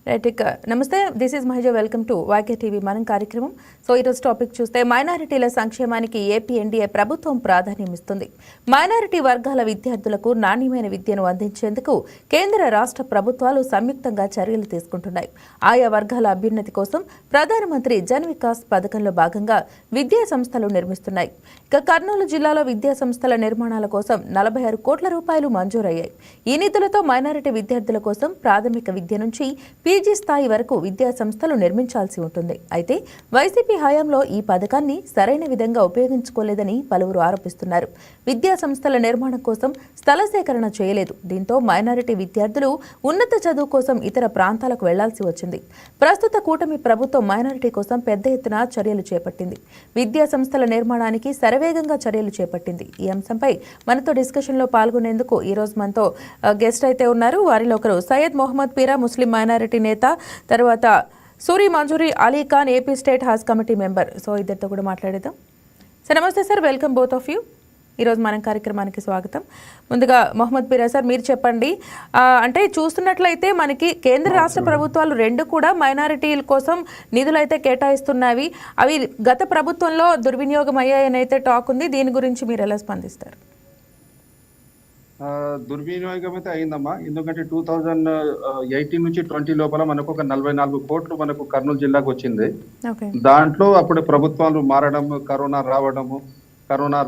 Right ఇక నమస్తే, this is Mahija. Welcome to YK TV మనం కార్యక్రమం. సో ఈరోజు టాపిక్ చూస్తే మైనారిటీల సంక్షేమానికి ఏపీ ఎన్డీఏ ప్రభుత్వం ప్రాధాన్యం ఇస్తుంది. మైనారిటీ వర్గాల విద్యార్థులకు నాణ్యమైన విద్యను అందించేందుకు కేంద్ర రాష్ట్ర ప్రభుత్వాలు సంయుక్తంగా చర్యలు తీసుకుంటున్నాయి. ఆయా వర్గాల అభ్యున్నతి కోసం ప్రధానమంత్రి జన్ వికాస్ పథకంలో భాగంగా విద్యా సంస్థలు నిర్మిస్తున్నాయి. ఇక కర్నూలు జిల్లాలో విద్యా సంస్థల నిర్మాణాల కోసం 46 కోట్ల రూపాయలు మంజూరయ్యాయి. ఈ నిధులతో మైనారిటీ విద్యార్థుల కోసం ప్రాథమిక విద్య నుంచి పీజీ స్థాయి వరకు విద్యా సంస్థలు నిర్మించాల్సి ఉంటుంది. అయితే వైసీపీ హయాంలో ఈ పథకాన్ని సరైన విధంగా ఉపయోగించుకోలేదని పలువురు ఆరోపిస్తున్నారు. విద్యా సంస్థల నిర్మాణం కోసం స్థల సేకరణ చేయలేదు. దీంతో మైనారిటీ విద్యార్థులు ఉన్నత చదువు కోసం ఇతర ప్రాంతాలకు వెళ్లాల్సి వచ్చింది. ప్రస్తుత కూటమి ప్రభుత్వం మైనారిటీ కోసం పెద్ద ఎత్తున చర్యలు చేపట్టింది. విద్యా సంస్థల నిర్మాణానికి శరవేగంగా చర్యలు చేపట్టింది. ఈ అంశంపై మనతో డిస్కషన్ లో పాల్గొనేందుకు ఈ రోజు మనతో గెస్ట్ అయితే ఉన్నారు. వారిలో ఒకరు సయ్యద్ మొహమ్మద్ పీరా, ముస్లిం మైనారిటీ నేత, తర్వాత సూరి మంజూరి అలీ ఖాన్, ఏపీ స్టేట్ హజ్ కమిటీ మెంబర్. సో ఇద్దరితో కూడా మాట్లాడేద్దాం. సార్ నమస్తే sir, welcome both of you. ఈరోజు మన కార్యక్రమానికి స్వాగతం. ముందుగా మొహమ్మద్ పీరా సార్, మీరు చెప్పండి. అంటే చూస్తున్నట్లయితే మనకి కేంద్ర రాష్ట్ర ప్రభుత్వాలు రెండు కూడా మైనారిటీల కోసం నిధులు అయితే కేటాయిస్తున్నవి. అవి గత ప్రభుత్వంలో దుర్వినియోగం అయ్యాయని అయితే టాక్ ఉంది. దీని గురించి మీరు ఎలా స్పందిస్తారు? దుర్వినియోగం అయితే అయిందమ్మా. ఎందుకంటే 2018 నుంచి 20 లోపల మనకు ఒక 44 కోట్లు మనకు కర్నూలు జిల్లాకు వచ్చింది. దాంట్లో అప్పుడు ప్రభుత్వాలు మారడం, కరోనా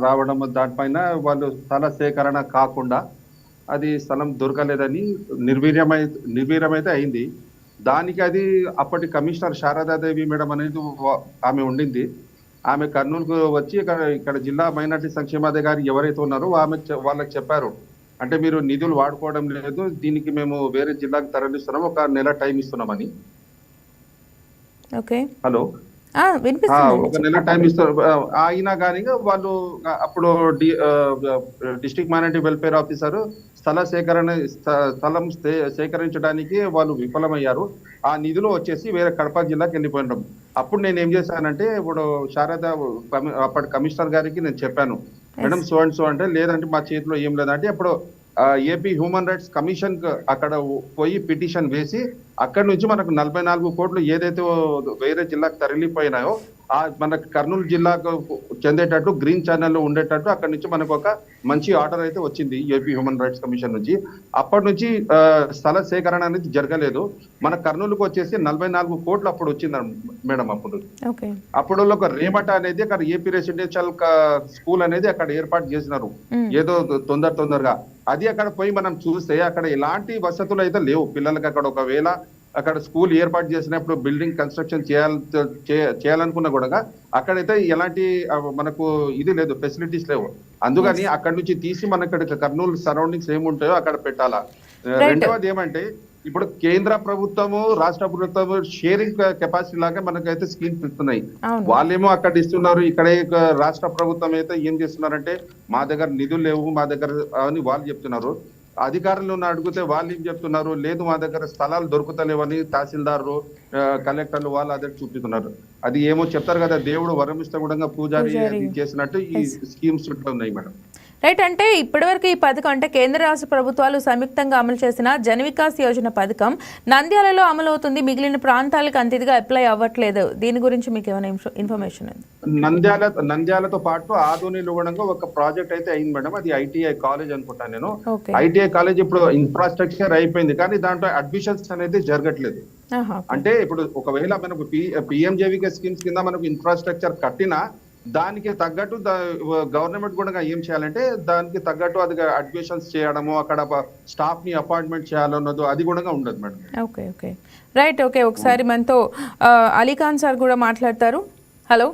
రావడం దానిపైన వాళ్ళు స్థల సేకరణ కాకుండా అది స్థలం దొరకలేదని నిర్వీర్యమైతే అయింది. దానికి అది అప్పటి కమిషనర్ శారదాదేవి మేడం అనేది ఆమె ఉండింది. ఆమె కర్నూలుకు వచ్చి ఇక్కడ జిల్లా మైనార్టీ సంక్షేమాధికారి ఎవరైతే ఉన్నారో వాళ్ళకి చెప్పారు, అంటే మీరు నిధులు వాడుకోవడం లేదు, దీనికి మేము వేరే జిల్లాకు తరలిస్తున్నాం, ఒక నెల టైం ఇస్తున్నామని. హలో, ఒక నెల టైం ఇస్తారు. అయినా కానీ వాళ్ళు అప్పుడు డిస్ట్రిక్ట్ మైనారిటీ వెల్ఫేర్ ఆఫీసర్ స్థలం సేకరించడానికి వాళ్ళు విఫలమయ్యారు. ఆ నిధులు వచ్చేసి వేరే కడప జిల్లాకి వెళ్ళిపోయినాం. అప్పుడు నేను ఏం చేశానంటే, ఇప్పుడు శారద అప్పటి కమిషనర్ గారికి నేను చెప్పాను, మేడం సో అండ్ సో అంటే, లేదంటే మా చేతిలో ఏం లేదంటే, అప్పుడు ఏపీ హ్యూమన్ రైట్స్ కమిషన్ అక్కడ పోయి పిటిషన్ వేసి అక్కడి నుంచి మనకు 44 కోట్లు ఏదైతే వేరే జిల్లాకు తరలిపోయినాయో మన కర్నూలు జిల్లాకు చెందేటట్టు గ్రీన్ ఛానల్లో ఉండేటట్టు అక్కడి నుంచి మనకు ఒక మంచి ఆర్డర్ అయితే వచ్చింది ఏపీ హ్యూమన్ రైట్స్ కమిషన్ నుంచి. అప్పటి నుంచి స్థల సేకరణ అనేది జరగలేదు. మన కర్నూలుకు వచ్చేసి 44 కోట్లు అప్పుడు వచ్చింది మేడం. అప్పుడు ఒక రేమట అనేది అక్కడ ఏపీ రెసిడెన్షియల్ స్కూల్ అనేది అక్కడ ఏర్పాటు చేసినారు, ఏదో తొందరగా. అది అక్కడ పోయి మనం చూస్తే అక్కడ ఎలాంటి వసతులు అయితే లేవు పిల్లలకి. అక్కడ ఒకవేళ అక్కడ స్కూల్ ఏర్పాటు చేసినప్పుడు బిల్డింగ్ కన్స్ట్రక్షన్ చేయాలనుకున్నా కూడా అక్కడైతే ఎలాంటి మనకు ఇది లేదు, ఫెసిలిటీస్ లేవు. అందుకని అక్కడ నుంచి తీసి మన ఇక్కడ కర్నూలు సరౌండింగ్స్ ఏముంటాయో అక్కడ పెట్టాలా. రెండవది ఏమంటే, ఇప్పుడు కేంద్ర ప్రభుత్వము రాష్ట్ర ప్రభుత్వము షేరింగ్ కెపాసిటీ లాగా మనకైతే స్కీమ్స్ ఇస్తున్నాయి. వాళ్ళేమో అక్కడ ఇస్తున్నారు, ఇక్కడే రాష్ట్ర ప్రభుత్వం అయితే ఏం చేస్తున్నారంటే, మా దగ్గర నిధులు లేవు మా దగ్గర అని వాళ్ళు చెప్తున్నారు. అధికారులను అడిగితే వాళ్ళు ఏం చెప్తున్నారు, లేదు మా దగ్గర స్థలాలు దొరుకుతలేవని తహసీల్దారు, కలెక్టర్లు వాళ్ళు అదే చూపిస్తున్నారు. అది ఏమో చెప్తారు కదా, దేవుడు వరమిస్తే కూడా పూజారి చేసినట్టు ఈ స్కీమ్స్ ఉన్నాయి మేడం. రైట్. అంటే ఇప్పటివరకు ఈ పథకం, అంటే కేంద్ర రాష్ట్ర ప్రభుత్వాలు సంయుక్తంగా అమలు చేసిన జన్ వికాస్ యోజన పథకం నంద్యాలలో అమలు అవుతుంది, మిగిలిన ప్రాంతాలకు అంత ఇదిగా అప్లై అవ్వట్లేదు. దీని గురించి మీకు ఏమైనా ఇన్ఫర్మేషన్ ఉంది? నంద్యాలతో పాటు ఆదోనిలో కూడా ఒక ప్రాజెక్ట్ అయితే అయింది మేడం. అది ఐటీఐ కాలేజ్ అనుకుంటాను నేను. ఐటీఐ కాలేజ్ ఇప్పుడు ఇన్ఫ్రాస్ట్రక్చర్ అయిపోయింది, కానీ దాంట్లో అడ్మిషన్స్ అనేది జరగట్లేదు. అంటే ఇప్పుడు ఒకవేళ మనకు పిఎంజేవికే స్కీమ్స్ కింద మనకు ఇన్ఫ్రాస్ట్రక్చర్ కట్టినా దానికి తగ్గట్టు గవర్నమెంట్ కూడా ఏం చేయాలంటే దానికి తగ్గట్టు అది అడ్మిషన్స్ చేయడము, అక్కడ స్టాఫ్ ని అపాయింట్మెంట్ చేయాలన్నది అది కూడా ఉండదు మేడం. ఓకే. రైట్. ఓకే, ఒకసారి మనతో అలీ ఖాన్ సార్ కూడా మాట్లాడతారు. హలో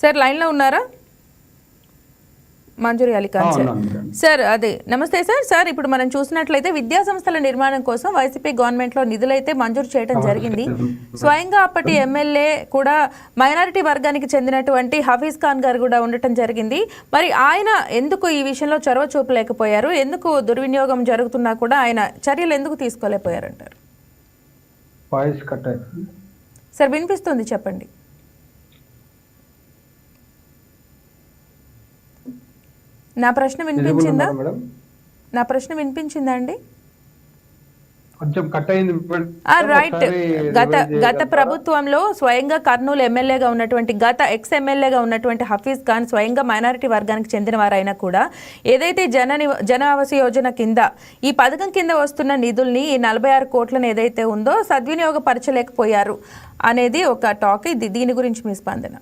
సార్, లైన్లో ఉన్నారా? మంజూరి అలీ ఖాన్ సార్. సార్ అదే, నమస్తే సార్. సార్ ఇప్పుడు మనం చూసినట్లయితే విద్యా సంస్థల నిర్మాణం కోసం వైసీపీ గవర్నమెంట్ లో నిధులైతే మంజూరు చేయడం జరిగింది. స్వయంగా అప్పటి ఎమ్మెల్యే కూడా మైనారిటీ వర్గానికి చెందినటువంటి హఫీజ్ ఖాన్ గారు కూడా ఉండటం జరిగింది. మరి ఆయన ఎందుకు ఈ విషయంలో చొరవ చూపలేకపోయారు? ఎందుకు దుర్వినియోగం జరుగుతున్నా కూడా ఆయన చర్యలు ఎందుకు తీసుకోలేకపోయారంటారు? సార్ వినిపిస్తుంది, చెప్పండి. నా ప్రశ్న వినిపించిందా అండి? కొంచెం కట్ అయింది. రైట్. గత ప్రభుత్వంలో స్వయంగా కర్నూలు ఎమ్మెల్యేగా ఉన్నటువంటి ఎక్స్ ఎమ్మెల్యేగా ఉన్నటువంటి హఫీజ్ ఖాన్ స్వయంగా మైనారిటీ వర్గానికి చెందిన వారైనా కూడా ఏదైతే జన ఆవాస్ యోజన కింద ఈ పథకం కింద వస్తున్న నిధుల్ని ఈ 46 కోట్లను ఏదైతే ఉందో సద్వినియోగపరచలేకపోయారు అనేది ఒక టాక్. దీని గురించి మీ స్పందన?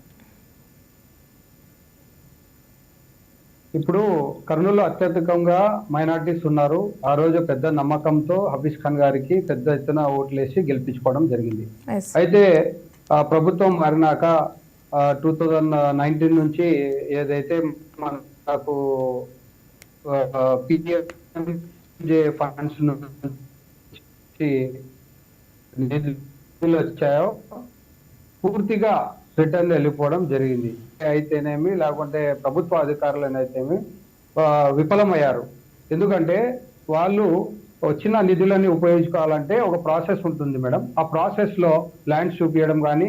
ఇప్పుడు కర్నూలు అత్యధికంగా మైనార్టీస్ ఉన్నారు. ఆ రోజు పెద్ద నమ్మకంతో హఫీజ్ ఖాన్ గారికి పెద్ద ఎత్తున ఓట్లేసి గెలిపించుకోవడం జరిగింది. అయితే ప్రభుత్వం మారినాక 2019 నుంచి ఏదైతే మనకు పిఎంజే ఫండ్స్ నుంచి నిధులు వచ్చాయో పూర్తిగా రిటర్న్ వెళ్ళిపోవడం జరిగింది. అయితేనేమి లేకుంటే ప్రభుత్వ అధికారులనైతేమి విఫలమయ్యారు. ఎందుకంటే వాళ్ళు వచ్చిన నిధులని ఉపయోగించుకోవాలంటే ఒక ప్రాసెస్ ఉంటుంది మేడం. ఆ ప్రాసెస్ లో ల్యాండ్స్ చూపించడం కానీ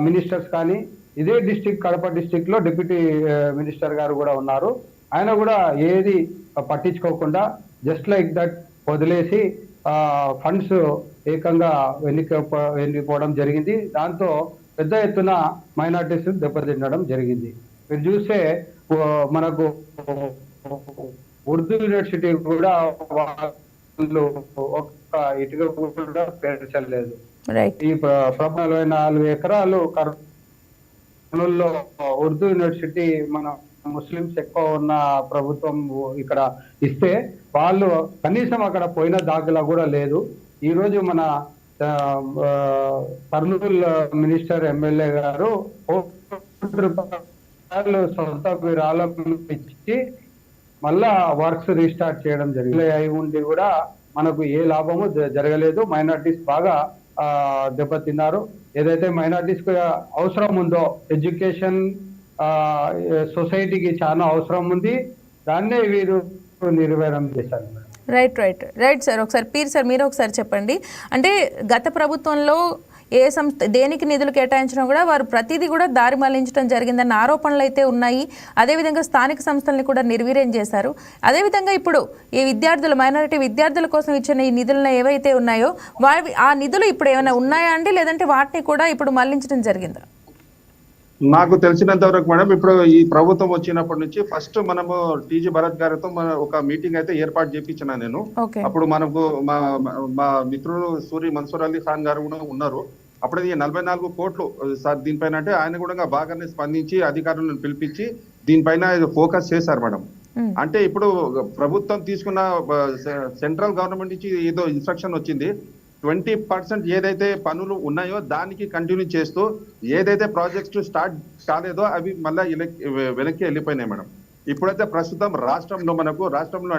మినిస్టర్స్ కానీ, ఇదే డిస్ట్రిక్ట్ కడప డిస్ట్రిక్ట్ లో డిప్యూటీ మినిస్టర్ గారు కూడా ఉన్నారు. ఆయన కూడా ఏది పట్టించుకోకుండా జస్ట్ లైక్ దట్ వదిలేసి ఫండ్స్ ఏకంగా వెళ్ళిపోవడం జరిగింది. దాంతో పెద్ద ఎత్తున మైనార్టీస్ దెబ్బతినడం జరిగింది. మీరు చూస్తే మనకు ఉర్దూ యూనివర్సిటీ కూడా వాళ్ళు ఒక ఇటుక కూడా పేర్చలేదు. ఈ 44 ఎకరాలు కర్నూలులో ఉర్దూ యూనివర్సిటీ మన ముస్లిమ్స్ ఎక్కువ ఉన్న ప్రభుత్వం ఇక్కడ ఇస్తే వాళ్ళు కనీసం అక్కడ పోయిన దాఖలా కూడా లేదు. ఈ రోజు మన కర్నూలు మినిస్టర్ ఎమ్మెల్యే గారు రూపాయలు సొంత విరాళం ఇచ్చి మళ్ళా వర్క్స్ రీస్టార్ట్ చేయడం జరిగింది. అయి ఉండి కూడా మనకు ఏ లాభము జరగలేదు. మైనార్టీస్ బాగా దెబ్బతిన్నారు. ఏదైతే మైనార్టీస్ అవసరం ఉందో ఎడ్యుకేషన్ సొసైటీకి చాలా అవసరం ఉంది, దాన్నే వీరు నిర్వహణ చేశారు. Right sir. ఒకసారి పీర్ సార్ మీరు ఒకసారి చెప్పండి. అంటే గత ప్రభుత్వంలో ఏ సంస్థ దేనికి నిధులు కేటాయించినా కూడా వారు ప్రతిదీ కూడా దారి మళ్లించడం జరిగిందన్న ఆరోపణలు అయితే ఉన్నాయి. అదేవిధంగా స్థానిక సంస్థల్ని కూడా నిర్వీర్యం చేశారు. అదేవిధంగా ఇప్పుడు ఈ మైనారిటీ విద్యార్థుల కోసం ఇచ్చిన ఈ నిధులను ఏవైతే ఉన్నాయో ఆ నిధులు ఇప్పుడు ఏమైనా ఉన్నాయా అండి, లేదంటే వాటిని కూడా ఇప్పుడు మళ్లించడం జరిగిందా? నాకు తెలిసినంత వరకు మేడం, ఇప్పుడు ఈ ప్రభుత్వం వచ్చినప్పటి నుంచి ఫస్ట్ మనము టీజీ భరత్ గారితో ఒక మీటింగ్ అయితే ఏర్పాటు చేయించిన నేను. అప్పుడు మనకు మా మిత్రుడు సూరి మన్సూర్ అలీ ఖాన్ గారు కూడా ఉన్నారు. అప్పుడు 44 కోట్లు సార్ దీనిపైన అంటే ఆయన కూడా బాగానే స్పందించి అధికారులను పిలిపించి దీనిపైన ఫోకస్ చేశారు మేడం. అంటే ఇప్పుడు ప్రభుత్వం తీసుకున్న సెంట్రల్ గవర్నమెంట్ నుంచి ఏదో ఇన్స్ట్రక్షన్ వచ్చింది, 20% ఏదైతే పనులు ఉన్నాయో దానికి కంటిన్యూ చేస్తూ ఏదైతే ప్రాజెక్ట్స్ స్టార్ట్ కాలేదో అవి మళ్ళీ వెనక్కి వెళ్ళిపోయినాయి మేడం. ఇప్పుడైతే ప్రస్తుతం రాష్ట్రంలో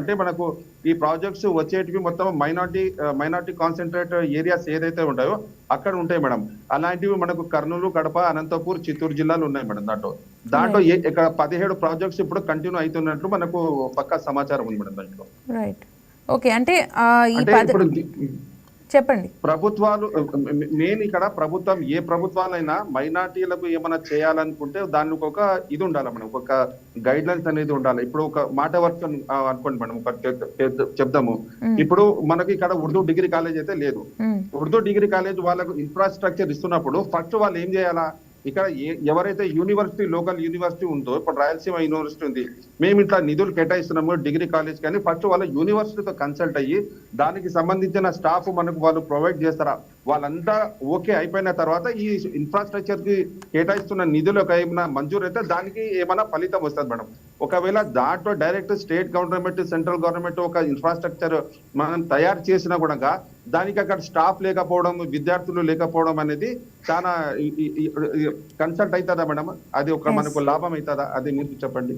అంటే మనకు ఈ ప్రాజెక్ట్స్ వచ్చేటివి మొత్తం మైనార్టీ కాన్సన్ట్రేట్ ఏరియాస్ ఏదైతే ఉంటాయో అక్కడ ఉంటాయి మేడం. అలాంటివి మనకు కర్నూలు, కడప, అనంతపూర్, చిత్తూరు జిల్లాలు ఉన్నాయి మేడం. దాంట్లో ఇక్కడ 17 ప్రాజెక్ట్స్ ఇప్పుడు కంటిన్యూ అవుతున్నట్లు మనకు పక్కా సమాచారం ఉంది మేడం దాంట్లో. ఓకే, అంటే ఇప్పుడు చెప్పండి. ప్రభుత్వాలు మెయిన్ ఇక్కడ ప్రభుత్వం ఏ ప్రభుత్వాలైనా మైనార్టీలకు ఏమైనా చేయాలనుకుంటే దానికి ఒక ఇది ఉండాలి మేడం, ఒక గైడ్ లైన్స్ అనేది ఉండాలి. ఇప్పుడు ఒక మాట వర్క్ అనుకోండి మేడం, ఒక చెప్దాము. ఇప్పుడు మనకి ఇక్కడ ఉర్దూ డిగ్రీ కాలేజ్ అయితే లేదు. ఉర్దూ డిగ్రీ కాలేజ్ వాళ్ళకు ఇన్ఫ్రాస్ట్రక్చర్ ఇస్తున్నప్పుడు ఫస్ట్ వాళ్ళు ఏం చేయాలా, ఇక్కడ ఎవరైతే యూనివర్సిటీ లోకల్ యూనివర్సిటీ ఉందో, ఇప్పుడు రాయలసీమ యూనివర్సిటీ ఉంది, మేము ఇట్లా నిధులు కేటాయిస్తున్నాము డిగ్రీ కాలేజ్ కానీ ఫస్ట్ వాళ్ళ యూనివర్సిటీతో కన్సల్ట్ అయ్యి దానికి సంబంధించిన స్టాఫ్ మనకు వాళ్ళు ప్రొవైడ్ చేస్తారా, వాళ్ళంతా ఓకే అయిపోయిన తర్వాత ఈ ఇన్ఫ్రాస్ట్రక్చర్ కి కేటాయిస్తున్న నిధులకు ఏమైనా మంజూరు అయితే దానికి ఏమైనా ఫలితం వస్తుంది మేడం. ఒకవేళ దాంట్లో direct state government, central government ఒక ఇన్ఫ్రాస్ట్రక్చర్ మనం తయారు చేసినా కూడా దానికి అక్కడ స్టాఫ్ లేకపోవడం, విద్యార్థులు లేకపోవడం అనేది చాలా కన్సల్ట్ అవుతుందా మేడం? అది ఒక మనకు లాభం అవుతుందా? అది మీరు చెప్పండి.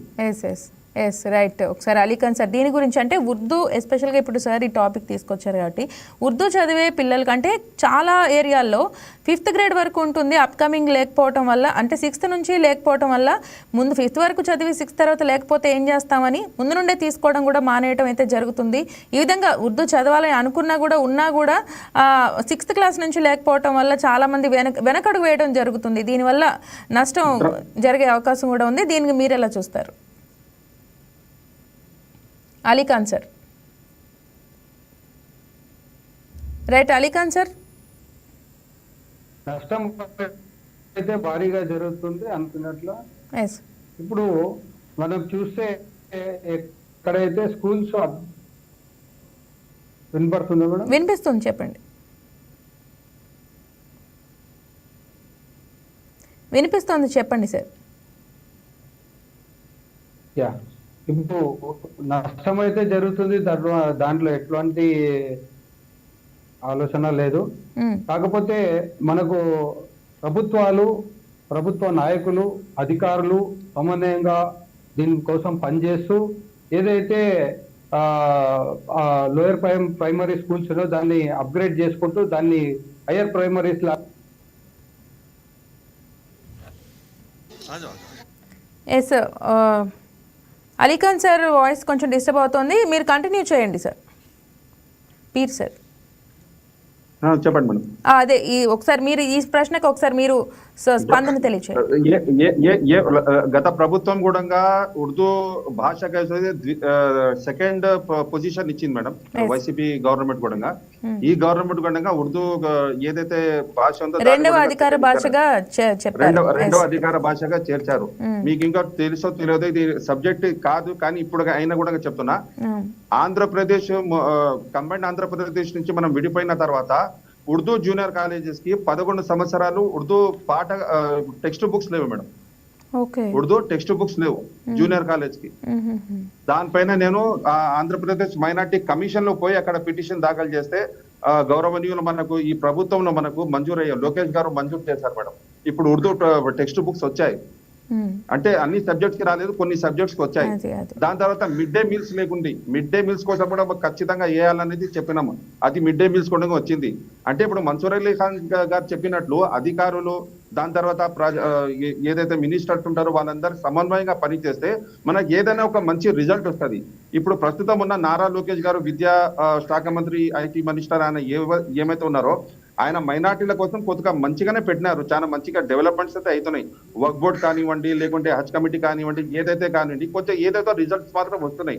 రైట్. ఒకసారి అలీఖాన్ సార్ దీని గురించి, అంటే ఉర్దూ ఎస్పెషల్గా ఇప్పుడు సార్ ఈ టాపిక్ తీసుకొచ్చారు కాబట్టి ఉర్దూ చదివే పిల్లలకి అంటే చాలా ఏరియాల్లో 5th గ్రేడ్ వరకు ఉంటుంది, అప్కమింగ్ లేకపోవటం వల్ల, అంటే 6th నుంచి లేకపోవటం వల్ల ముందు 5th వరకు చదివి 6th తర్వాత లేకపోతే ఏం చేస్తామని ముందు నుండే తీసుకోవడం కూడా మానేయటం అయితే జరుగుతుంది. ఈ విధంగా ఉర్దూ చదవాలని అనుకున్నా కూడా ఉన్నా కూడా 6th క్లాస్ నుంచి లేకపోవటం వల్ల చాలామంది వెనకడుగు వేయడం జరుగుతుంది. దీనివల్ల నష్టం జరిగే అవకాశం కూడా ఉంది. దీనికి మీరు ఎలా చూస్తారు? Ali Khan sir. Right Ali Khan sir. నష్టం అయితే భారీగా జరుగుతుంది అనుకున్నట్లు. ఎస్. ఇప్పుడు మనం చూస్తే ఎక్కడైతే స్కూల్స్ వినపడుతుందో మేడం? వినిపిస్తుంది, చెప్పండి. వినిపిస్తుంది, చెప్పండి సార్. యా, ఇప్పుడు నష్టం అయితే జరుగుతుంది, దాంట్లో ఎటువంటి ఆలోచన లేదు. కాకపోతే మనకు ప్రభుత్వ నాయకులు, అధికారులు సమన్వయంగా దీనికోసం పనిచేస్తూ ఏదైతే లోయర్ ప్రైమరీ స్కూల్స్ దాన్ని అప్గ్రేడ్ చేసుకుంటూ దాన్ని హయ్యర్ ప్రైమరీస్ లా. ఎస్, అలీఖాన్ సార్ వాయిస్ కొంచెం డిస్టర్బ్ అవుతుంది, మీరు కంటిన్యూ చేయండి సార్. పీర్ సార్ చెప్పండి మేడం. అదే ఒకసారి మీరు ఈ ప్రశ్నకు ఒకసారి మీరు స్పందన తెలియచేయండి. గత ప్రభుత్వం కూడా ఉర్దూ భాషకు సెకండ్ పొజిషన్ ఇచ్చింది మేడం, వైసీపీ గవర్నమెంట్ కూడా. ఈ గవర్నమెంట్ కూడా ఉర్దూ ఏదైతే భాష ఉందో రెండవ అధికార భాషగా చేర్చారు. మీకు ఇంకా తెలుసో తెలియదు, ఇది సబ్జెక్ట్ కాదు, కానీ ఇప్పుడు అయినా కూడా చెప్తున్నా, ఆంధ్రప్రదేశ్ కంబైన్డ్ ఆంధ్రప్రదేశ్ నుంచి మనం విడిపోయిన తర్వాత ఉర్దూ జూనియర్ కాలేజెస్ కి 11 సంవత్సరాలు ఉర్దూ టెక్స్ట్ బుక్స్ లేవు మేడం. ఉర్దూ టెక్స్ట్ బుక్స్ లేవు జూనియర్ కాలేజ్ కి. దానిపైన నేను ఆంధ్రప్రదేశ్ మైనార్టీ కమిషన్ లో పోయి అక్కడ పిటిషన్ దాఖలు చేస్తే గౌరవనీయులు మనకు ఈ ప్రభుత్వంలో మనకు మంజూరయ్యారు, లోకేష్ గారు మంజూరు చేశారు మేడం. ఇప్పుడు ఉర్దూ టెక్స్ట్ బుక్స్ వచ్చాయి. అంటే అన్ని సబ్జెక్ట్స్ కి రాలేదు, కొన్ని సబ్జెక్ట్స్ కి వచ్చాయి. దాని తర్వాత మిడ్ డే మీల్స్ లేకుండి, మిడ్ డే మీల్స్ కోసం కూడా ఖచ్చితంగా వేయాలనేది చెప్పినాము, అది మిడ్ డే మీల్స్ కూడా వచ్చింది. అంటే ఇప్పుడు మన్సూర్ అలీ ఖాన్ గారు చెప్పినట్లు అధికారులు, దాని తర్వాత ఏదైతే మినిస్టర్స్ ఉంటారో వాళ్ళందరూ సమన్వయంగా పనిచేస్తే మనకి ఏదైనా ఒక మంచి రిజల్ట్ వస్తుంది. ఇప్పుడు ప్రస్తుతం ఉన్న నారా లోకేష్ గారు విద్యా శాఖ మంత్రి, ఐటీ మినిస్టర్, ఆయన ఏమైతే ఉన్నారో ఆయన మైనార్టీల కోసం కొద్దిగా మంచిగానే పెట్టినారు, చాలా మంచిగా డెవలప్మెంట్స్ అయితే అవుతున్నాయి. వర్క్ బోర్డ్ కానివ్వండి, లేకుంటే హజ్ కమిటీ కానివ్వండి, ఏదైతే కానివ్వండి, కొంచెం ఏదైతే రిజల్ట్స్ మాత్రం వస్తున్నాయి.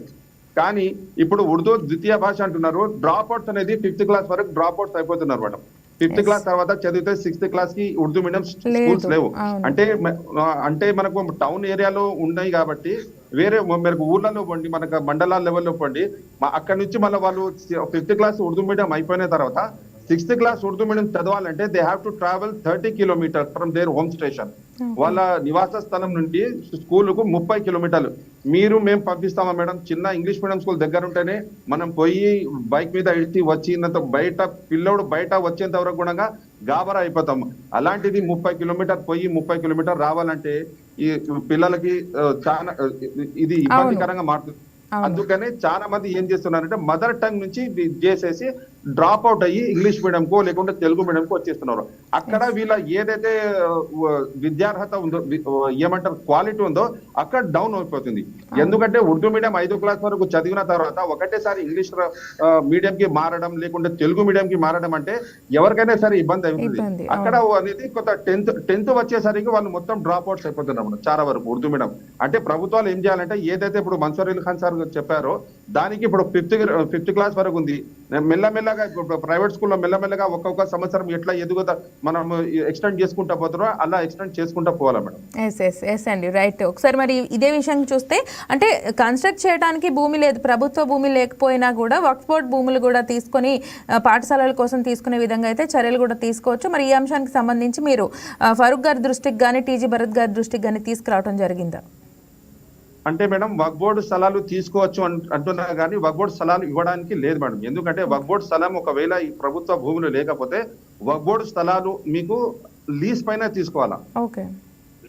కానీ ఇప్పుడు ఉర్దూ ద్వితీయ భాష అంటున్నారు, డ్రాప్ అవుట్స్ అనేది 5th క్లాస్ వరకు డ్రాప్ అవుట్స్ అయిపోతున్నారు మేడం. 5th క్లాస్ తర్వాత చదివితే 6th క్లాస్ కి ఉర్దూ మీడియం స్కూల్స్ లేవు. అంటే మనకు టౌన్ ఏరియాలో ఉన్నాయి కాబట్టి వేరే మనకు ఊర్లలో పోండి, మనకు మండలాల లెవెల్లో పోండి, అక్కడ నుంచి మళ్ళీ వాళ్ళు 5th క్లాస్ ఉర్దూ మీడియం అయిపోయిన తర్వాత 6th క్లాస్ ఉర్దూ మీడియం చదవాలంటే they have to travel 30 kilometers from their home station. వాళ్ళ నివాస స్థలం నుండి స్కూల్ కు 30 కిలోమీటర్లు. మేము పంపిస్తామా మేడం? చిన్న ఇంగ్లీష్ మీడియం స్కూల్ దగ్గర ఉంటేనే మనం పోయి బైక్ మీద ఇడిచి వచ్చినంత పిల్లోడు బయట వచ్చేంత వరకు కూడా గాబరా అయిపోతాము. అలాంటిది 30 కిలోమీటర్ పోయి 30 కిలోమీటర్ రావాలంటే ఈ పిల్లలకి చాలా ఇది ఇబ్బందికరంగా మారుతుంది. అందుకనే చాలా మంది ఏం చేస్తున్నారంటే మదర్ టంగ్ నుంచి చేసేసి డ్రాప్ అవుట్ అయ్యి ఇంగ్లీష్ మీడియం కో లేకుంటే తెలుగు మీడియం కో వచ్చేస్తున్నారు. అక్కడ వీళ్ళ ఏదైతే విద్యార్హత ఉందో, ఏమంటారు క్వాలిటీ ఉందో అక్కడ డౌన్ అయిపోతుంది. ఎందుకంటే ఉర్దూ మీడియం 5వ క్లాస్ వరకు చదివిన తర్వాత ఒకటేసారి ఇంగ్లీష్ మీడియం కి మారడం లేకుంటే తెలుగు మీడియం కి మారడం అంటే ఎవరికైనా సరే ఇబ్బంది అవుతుంది. అక్కడ అనేది కొత్త 10th వచ్చేసరికి వాళ్ళు మొత్తం డ్రాప్ అవుట్స్ అయిపోతున్నారు చాలా వరకు ఉర్దూ మీడియం. అంటే ప్రభుత్వాలు ఏం చేయాలంటే ఏదైతే ఇప్పుడు మన్సూర్ అలీ ఖాన్ సార్ చెప్పారో దానికి ఇప్పుడు 5th క్లాస్ వరకు ఉంది, మెల్లమెల్లగా ప్రైవేట్ స్కూల్లో మెల్లమెల్లగా ఒక్కొక్క సంవత్సరం ఎట్లా ఎదుగుతా మనం ఎక్స్టెండ్ చేసుకుంటా పోతారో అలా ఎక్స్టెండ్ చేసుకుంటా పోవాలా మేడం. ఎస్ అండి, రైట్. ఒకసారి మరి ఇదే విషయం చూస్తే అంటే కన్స్ట్రక్ట్ చేయడానికి భూమి లేదు, ప్రభుత్వ భూమి లేకపోయినా కూడా వక్ఫ్ బోర్డ్ భూములు కూడా తీసుకొని పాఠశాలల కోసం తీసుకునే విధంగా అయితే చర్యలు కూడా తీసుకోవచ్చు. మరి ఈ అంశానికి సంబంధించి మీరు ఫరూక్ గారి దృష్టికి కానీ టీజీ భరత్ గారి దృష్టికి కానీ తీసుకురావడం జరిగిందా? అంటే మేడం వక్ఫ్ బోర్డు స్థలాలు తీసుకోవచ్చు అంటున్నా కానీ వక్ఫ్ బోర్డు స్థలాలు ఇవ్వడానికి లేదు మేడం. ఎందుకంటే వక్ఫ్ బోర్డు స్థలం ఒకవేళ ఈ ప్రభుత్వ భూములు లేకపోతే వక్ఫ్ బోర్డు స్థలాలు మీకు లీజ్ పైన తీసుకోవాలా,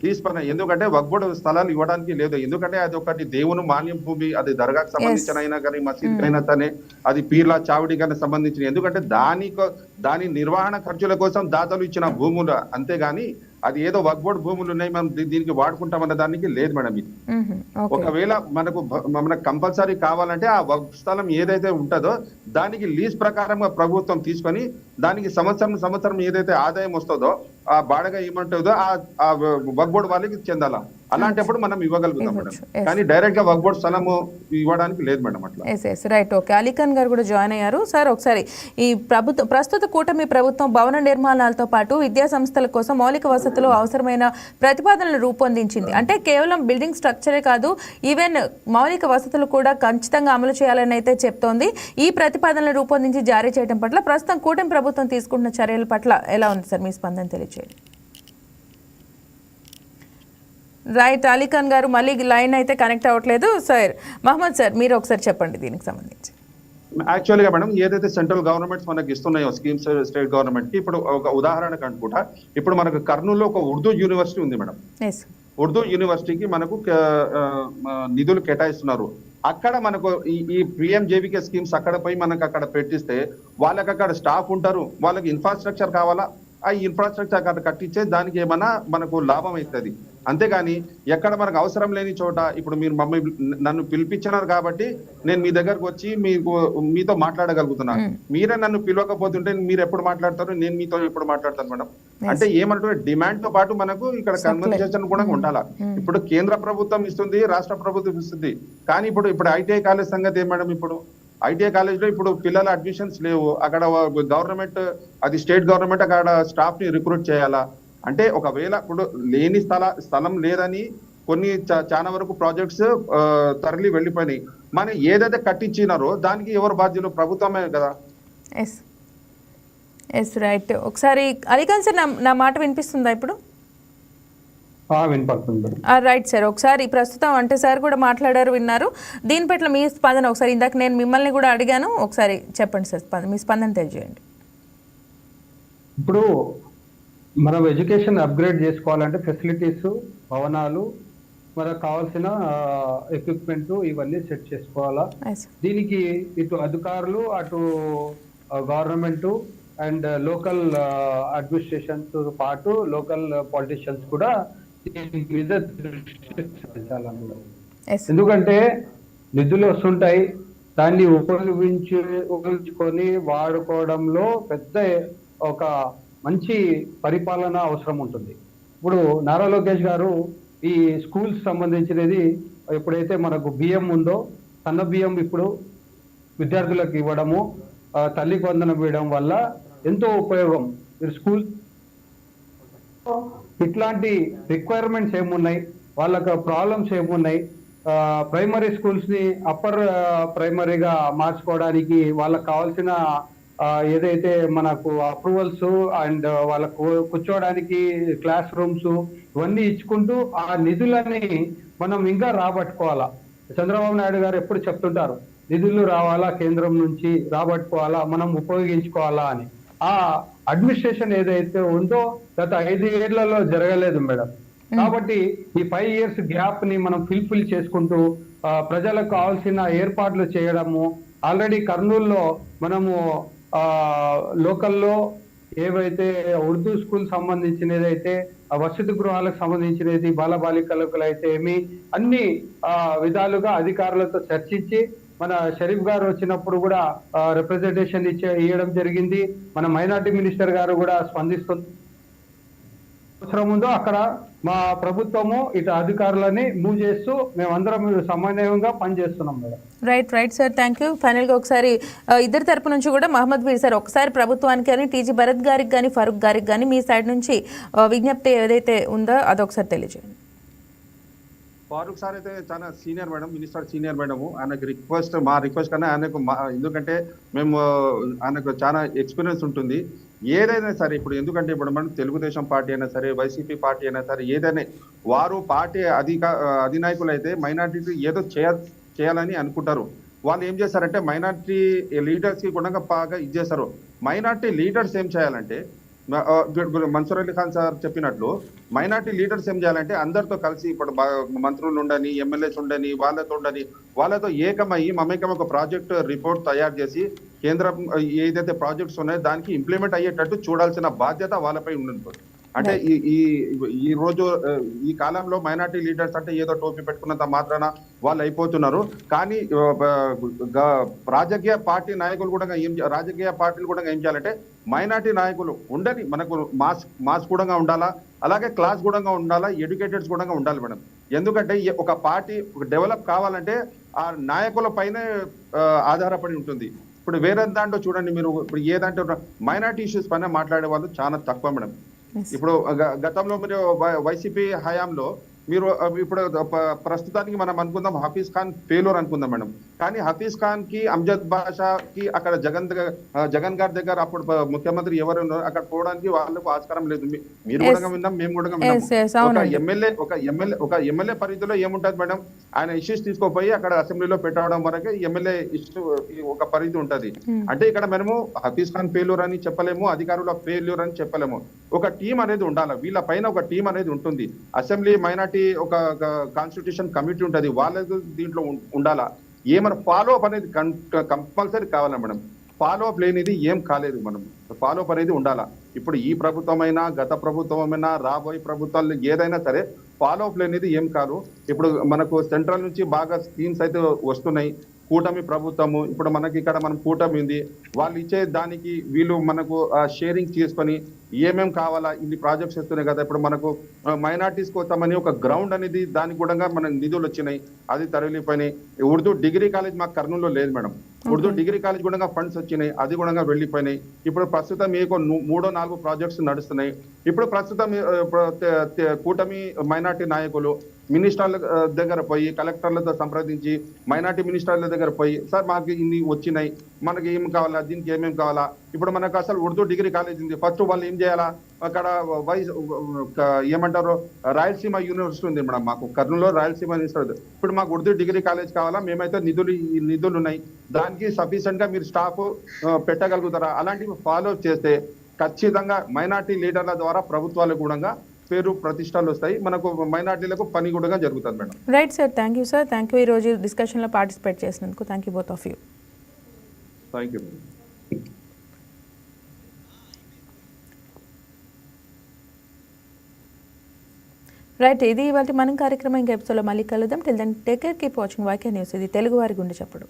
లీజ్ పైన. ఎందుకంటే వక్ఫ్ బోర్డు స్థలాలు ఇవ్వడానికి లేదు. ఎందుకంటే అది ఒకటి దేవుని మాన్యం భూమి, అది దర్గాకు సంబంధించిన అయినా కానీ మసీద్ అయినా సరే, అది పీర్ల చావిడి కానీ సంబంధించిన. ఎందుకంటే దాని నిర్వహణ ఖర్చుల కోసం దాతలు ఇచ్చిన భూములు, అంతేగాని అది ఏదో వక్ఫ్ బోర్డు భూములు ఉన్నాయి మనం దీనికి వాడుకుంటామన్న దానికి లేదు మేడం. ఇది ఒకవేళ మనకు కంపల్సరీ కావాలంటే ఆ వక్ఫ్ స్థలం ఏదైతే ఉంటుందో దానికి లీజ్ ప్రకారంగా ప్రభుత్వం తీసుకొని దానికి సంవత్సరం ఏదైతే ఆదాయం వస్తుందో ఆ బాడగా ఏమంటుందో ఆ వక్ఫ్ బోర్డు వాళ్ళకి చెందాలా. అలాంటప్పుడు మనం ఇవ్వగలుగుతాం మేడం. ఇవ్వచ్చు. Yes. కానీ డైరెక్ట్ గా వక్ బోర్డ్ స్థలము ఇవ్వడానికి లేదు మేడం అట్లా. Yes right okay. అలీఖాన్ గారు కూడా జాయిన్ అయ్యారు. సార్ ఒకసారి ఈ ప్రస్తుత కూటమి ప్రభుత్వం భవన నిర్మాణాలతో పాటు విద్యా సంస్థల కోసం మౌలిక వసతులు అవసరమైన ప్రతిపాదనలు రూపొందించింది. అంటే కేవలం బిల్డింగ్ స్ట్రక్చరే కాదు, ఈవెన్ మౌలిక వసతులు కూడా ఖచ్చితంగా అమలు చేయాలని అయితే చెప్తోంది. ఈ ప్రతిపాదనలు రూపొందించి జారీ చేయడం పట్ల ప్రస్తుతం కూటమి ప్రభుత్వం తీసుకుంటున్న చర్యల పట్ల ఎలా ఉంది సార్, మీ స్పందన తెలియజేయండి. రైట్, అలీఖాన్ గారు మళ్ళీ లైన్ అయితే కనెక్ట్ అవ్వట్లేదు. సార్ మహమ్మద్ సార్ మీరు ఒకసారి చెప్పండి దీనికి సంబంధించి. యాక్చువల్గా మేడం ఏదైతే సెంట్రల్ గవర్నమెంట్స్ మనకి ఇస్తున్నాయో స్కీమ్స్ స్టేట్ గవర్నమెంట్ కి, ఇప్పుడు ఒక ఉదాహరణకు అనుకుంటా, ఇప్పుడు మనకు కర్నూలులో ఒక ఉర్దూ యూనివర్సిటీ ఉంది మేడం. ఎస్ ఉర్దూ యూనివర్సిటీకి మనకు నిధులు కేటాయిస్తున్నారు. అక్కడ మనకు ఈ పిఎంజేవికే స్కీమ్స్ అక్కడ పోయి మనకు అక్కడ పెట్టిస్తే వాళ్ళకి అక్కడ స్టాఫ్ ఉంటారు, వాళ్ళకి ఇన్ఫ్రాస్ట్రక్చర్ కావాలా, ఆ ఇన్ఫ్రాస్ట్రక్చర్ అక్కడ కట్టించే దానికి ఏమన్నా మనకు లాభం అవుతుంది. అంతేగాని ఎక్కడ మనకు అవసరం లేని చోట, ఇప్పుడు మీరు నన్ను పిలిపించినారు కాబట్టి నేను మీ దగ్గరకు వచ్చి మీతో మాట్లాడగలుగుతున్నాను. మీరే నన్ను పిలవకపోతుంటే మీరు ఎప్పుడు మాట్లాడతారు, నేను మీతో ఎప్పుడు మాట్లాడతాను మేడం? అంటే ఏమంటారు, డిమాండ్ తో పాటు మనకు ఇక్కడ కన్వర్జేషన్ కూడా ఉండాలా. ఇప్పుడు కేంద్ర ప్రభుత్వం ఇస్తుంది, రాష్ట్ర ప్రభుత్వం ఇస్తుంది, కానీ ఇప్పుడు ఐటీఐ కాలేజ్ సంగతి ఏం మేడం? ఇప్పుడు ఐటీఐ కాలేజ్ లో ఇప్పుడు పిల్లల అడ్మిషన్స్ లేవు, అక్కడ గవర్నమెంట్ అది స్టేట్ గవర్నమెంట్ అక్కడ స్టాఫ్ ని రిక్రూట్ చేయాలా? అంటే ఒకవేళ ఇప్పుడు లేని స్థలం లేదని కొన్ని చాలా వరకు ప్రాజెక్ట్స్ తరలి వెళ్ళిపోయినాయి. మనం ఏదైతే కట్టించినారో దానికి ఎవరు బాధ్యులు? ప్రభుత్వమే కదా. Yes right. ఒకసారి అలీఖాన్ సార్ నా మాట వినిపిస్తుందా ఇప్పుడు? వినపడుతుంది. రైట్ సార్, ఒకసారి ప్రస్తుతం అంటే సార్ కూడా మాట్లాడారు, విన్నారు. దీని పట్ల మీ స్పందన ఒకసారి, ఇందాక నేను మిమ్మల్ని కూడా అడిగాను, ఒకసారి చెప్పండి సార్ మీ స్పందన తెలియజేయండి. ఇప్పుడు మనం ఎడ్యుకేషన్ అప్గ్రేడ్ చేసుకోవాలంటే ఫెసిలిటీస్, భవనాలు, మనకు కావాల్సిన ఎక్విప్మెంట్ ఇవన్నీ సెట్ చేసుకోవాలా. దీనికి ఇటు అధికారులు, అటు గవర్నమెంట్ అండ్ లోకల్ అడ్మినిస్ట్రేషన్స్ పాటు లోకల్ పాలిటిషియన్స్ కూడా దీని మీద దృష్టి సారించాలన్నమాట. ఎందుకంటే నిధులు వస్తుంటాయి, దాన్ని ఉపయోగించుకొని వాడుకోవడంలో పెద్ద ఒక మంచి పరిపాలన అవసరం ఉంటుంది. ఇప్పుడు నారా లోకేష్ గారు ఈ స్కూల్స్ సంబంధించినది ఎప్పుడైతే మనకు బియ్యం ఉందో, సన్న బియ్యం ఇప్పుడు విద్యార్థులకు ఇవ్వడము, తల్లికి వందనం వేయడం వల్ల ఎంతో ఉపయోగం. మీరు స్కూల్ ఇట్లాంటి రిక్వైర్మెంట్స్ ఏమున్నాయి, వాళ్ళకు ప్రాబ్లమ్స్ ఏమున్నాయి, ప్రైమరీ స్కూల్స్ ని అప్పర్ ప్రైమరీగా మార్చుకోవడానికి వాళ్ళకు కావాల్సిన ఏదైతే మనకు అప్రూవల్స్ అండ్ వాళ్ళకు కూర్చోవడానికి క్లాస్ రూమ్స్ ఇవన్నీ ఇచ్చుకుంటూ ఆ నిధులని మనం ఇంకా రాబట్టుకోవాలా. చంద్రబాబు నాయుడు గారు ఎప్పుడు చెప్తుంటారు, నిధులు రావాలా, కేంద్రం నుంచి రాబట్టుకోవాలా, మనం ఉపయోగించుకోవాలా అని. ఆ అడ్మినిస్ట్రేషన్ ఏదైతే ఉందో గత 5 ఏళ్లలో జరగలేదు మేడం. కాబట్టి ఈ 5 years గ్యాప్ ని మనం ఫిల్ చేసుకుంటూ ప్రజలకు కావాల్సిన ఏర్పాట్లు చేయడము. ఆల్రెడీ కర్నూలులో మనము లోకల్లో ఏవైతే ఉర్దూ స్కూల్ సంబంధించినదైతే, వసతి గృహాలకు సంబంధించినది, బాలబాలికలకు అయితే ఏమి అన్ని విధాలుగా అధికారులతో చర్చించి, మన షరీఫ్ గారు వచ్చినప్పుడు కూడా రిప్రజెంటేషన్ ఇవ్వడం జరిగింది. మన మైనార్టీ మినిస్టర్ గారు కూడా స్పందిస్తుంది. అవసరం ఉందో అక్కడ మా ప్రభుత్వము ఇటు అధికారులని మూవ్ చేస్తూ మేమందరం సమన్వయంగా పనిచేస్తున్నాం madam. Right sir, thank you. ఫైనల్గా ఒకసారి ఇద్దరి తరపు నుంచి కూడా మహమ్మద్ వీర్ సార్ ఒకసారి ప్రభుత్వానికి కానీ, టీజీ భరత్ గారికి కానీ, ఫరూక్ గారికి కానీ మీ సైడ్ నుంచి విజ్ఞప్తి ఏదైతే ఉందో అదొకసారి తెలియజేయండి. ఫారూక్ సార్ అయితే చాలా senior madam, minister senior madam. ఆయనకు మా రిక్వెస్ట్ కన్నా ఆయనకు ఎందుకంటే ఆయనకు చాలా ఎక్స్పీరియన్స్ ఉంటుంది. ఏదైనా సరే ఇప్పుడు ఎందుకంటే ఇప్పుడు మనం తెలుగుదేశం పార్టీ అయినా సరే, వైసీపీ పార్టీ అయినా సరే, ఏదైనా వారు పార్టీ అధినాయకులు అయితే మైనార్టీ ఏదో చేయాలని అనుకుంటారు. వాళ్ళు ఏం చేస్తారంటే మైనార్టీ లీడర్స్ కి కూడా బాగా ఇచ్చేస్తారు. మైనార్టీ లీడర్స్ ఏం చేయాలంటే, మన్సూర్ అలీ ఖాన్ సార్ చెప్పినట్లు మైనార్టీ లీడర్స్ ఏం చేయాలంటే అందరితో కలిసి, ఇప్పుడు మంత్రులు ఉండని, ఎమ్మెల్యేస్ ఉండని, వాళ్ళతో ఏకమయ్యి మమేకం ఒక ప్రాజెక్ట్ రిపోర్ట్ తయారు చేసి కేంద్రం ఏదైతే ప్రాజెక్ట్స్ ఉన్నాయో దానికి ఇంప్లిమెంట్ అయ్యేటట్టు చూడాల్సిన బాధ్యత వాళ్ళపై ఉంటుంది. అంటే ఈ రోజు ఈ కాలంలో మైనార్టీ లీడర్స్ అంటే ఏదో టోపీ పెట్టుకున్నంత మాత్రాన వాళ్ళు అయిపోతున్నారు. కానీ రాజకీయ పార్టీ నాయకులు కూడా రాజకీయ పార్టీలు కూడా ఏం చేయాలంటే మైనార్టీ నాయకులు ఉండని, మనకు మాస్ కూడా ఉండాలా, అలాగే క్లాస్ కూడా ఉండాలా, ఎడ్యుకేటెడ్స్ కూడా ఉండాలి మేడం. ఎందుకంటే ఒక పార్టీ డెవలప్ కావాలంటే ఆ నాయకుల పైనే ఆధారపడి ఉంటుంది. ఇప్పుడు వేరే దాంట్లో చూడండి, మీరు ఇప్పుడు ఏదంటే మైనార్టీ ఇష్యూస్ పైన మాట్లాడే వాళ్ళు చాలా తక్కువ మేడం. ఇప్పుడు గతంలో మీరు వైసీపీ హయాంలో మీరు ఇప్పుడు ప్రస్తుతానికి మనం అనుకుందాం హఫీజ్ ఖాన్ ఫెయిల్యూర్ అనుకుందాం మేడం. కానీ హఫీజ్ ఖాన్ కి అమ్జద్ బాషాకి అక్కడ జగన్ గారి దగ్గర అప్పుడు ముఖ్యమంత్రి ఎవరు ఉన్నారో అక్కడ పోవడానికి వాళ్ళకు ఆస్కారం లేదు. మీరు కూడా విన్నాం, మేము కూడా విన్నాం. ఒక ఎమ్మెల్యే పరిధిలో ఏముంటది మేడం, ఆయన ఇష్యూస్ తీసుకోపోయి అక్కడ అసెంబ్లీలో పెట్టడం వరకే ఎమ్మెల్యే ఇష్యూ ఒక పరిధి ఉంటది. అంటే ఇక్కడ మనము హఫీజ్ ఖాన్ ఫెయిల్యూర్ అని చెప్పలేము, అధికారుల ఫెయిల్యూర్ అని చెప్పలేము. ఒక టీం అనేది ఉండాలి, వీళ్ళ పైన ఒక టీం అనేది ఉంటుంది. అసెంబ్లీ మైనార్టీ ఒక కాన్స్టిట్యూషన్ కమిటీ ఉంటది, వాళ్ళకు దీంట్లో ఉండాలా. ఏమైనా ఫాలో అప్ అనేది కంపల్సరీ కావాలా మేడం. ఫాలో అప్ లేనిది ఏం కాలేదు. మనం ఫాలో అప్ అనేది ఉండాలా. ఇప్పుడు ఈ ప్రభుత్వమైనా, గత ప్రభుత్వమైనా, రాబోయే ప్రభుత్వాలు ఏదైనా సరే ఫాలో అప్ లేనిది ఏం కాదు. ఇప్పుడు మనకు సెంట్రల్ నుంచి బాగా స్కీమ్స్ అయితే వస్తున్నాయి. కూటమి ప్రభుత్వము ఇప్పుడు మనకి ఇక్కడ మనం కూటమి ఉంది, వాళ్ళు ఇచ్చే దానికి వీళ్ళు మనకు షేరింగ్ చేసుకొని ఏమేం కావాలా, ఇన్ని ప్రాజెక్ట్స్ వస్తున్నాయి కదా. ఇప్పుడు మనకు మైనార్టీస్ కోసమని ఒక గ్రౌండ్ అనేది దానికి కూడా మన నిధులు వచ్చినాయి, అది తరలిపోయినాయి. ఉర్దూ డిగ్రీ కాలేజ్ మాకు కర్నూలులో లేదు మేడం. ఉర్దూ డిగ్రీ కాలేజ్ కూడా ఫండ్స్ వచ్చినాయి, అది కూడా వెళ్ళిపోయినాయి. ఇప్పుడు ప్రస్తుతం మీకు 3-4 ప్రాజెక్ట్స్ నడుస్తున్నాయి. ఇప్పుడు ప్రస్తుతం కూటమి మైనార్టీ నాయకులు మినిస్టర్ల దగ్గర పోయి, కలెక్టర్లతో సంప్రదించి, మైనార్టీ మినిస్టర్ల దగ్గర పోయి, సార్ మాకు ఇన్ని వచ్చినాయి, మనకి ఏం కావాలా, దీనికి ఏమేమి కావాలా. ఇప్పుడు మనకు అసలు ఉర్దూ డిగ్రీ కాలేజ్ ఉంది, ఫస్ట్ వాళ్ళు ఏం చేయాలా, అక్కడ ఏమంటారు రాయలసీమ యూనివర్సిటీ ఉంది మేడం, మాకు కర్నూలులో రాయలసీమ యూనివర్సిటీ. ఇప్పుడు మాకు ఉర్దూ డిగ్రీ కాలేజ్ కావాలా, మేమైతే నిధులు ఉన్నాయి, దానికి సఫిషియెంట్ గా మీరు స్టాఫ్ పెట్టగలుగుతారా. అలాంటివి ఫాలో చేస్తే ఖచ్చితంగా మైనార్టీ లీడర్ల ద్వారా ప్రభుత్వాలకు కూడా పేరు ప్రతిష్టలు వస్తాయి, మనకు మైనార్టీలకు పని కూడా జరుగుతుంది madam. Right sir, thank you sir, thank you. ఈరోజు డిస్కషన్లో పార్టిసిపేట్ చేసినందుకు thank you both of you. Thank you. Right, ఇది ఇవాళ మనం కార్యక్రమం. ఇంకా ఎపిసోడ్లో మళ్ళీ కలుద్దాం. Till then take care, keep watching YK news. ఇది తెలుగు వారి గుండె చప్పుడు.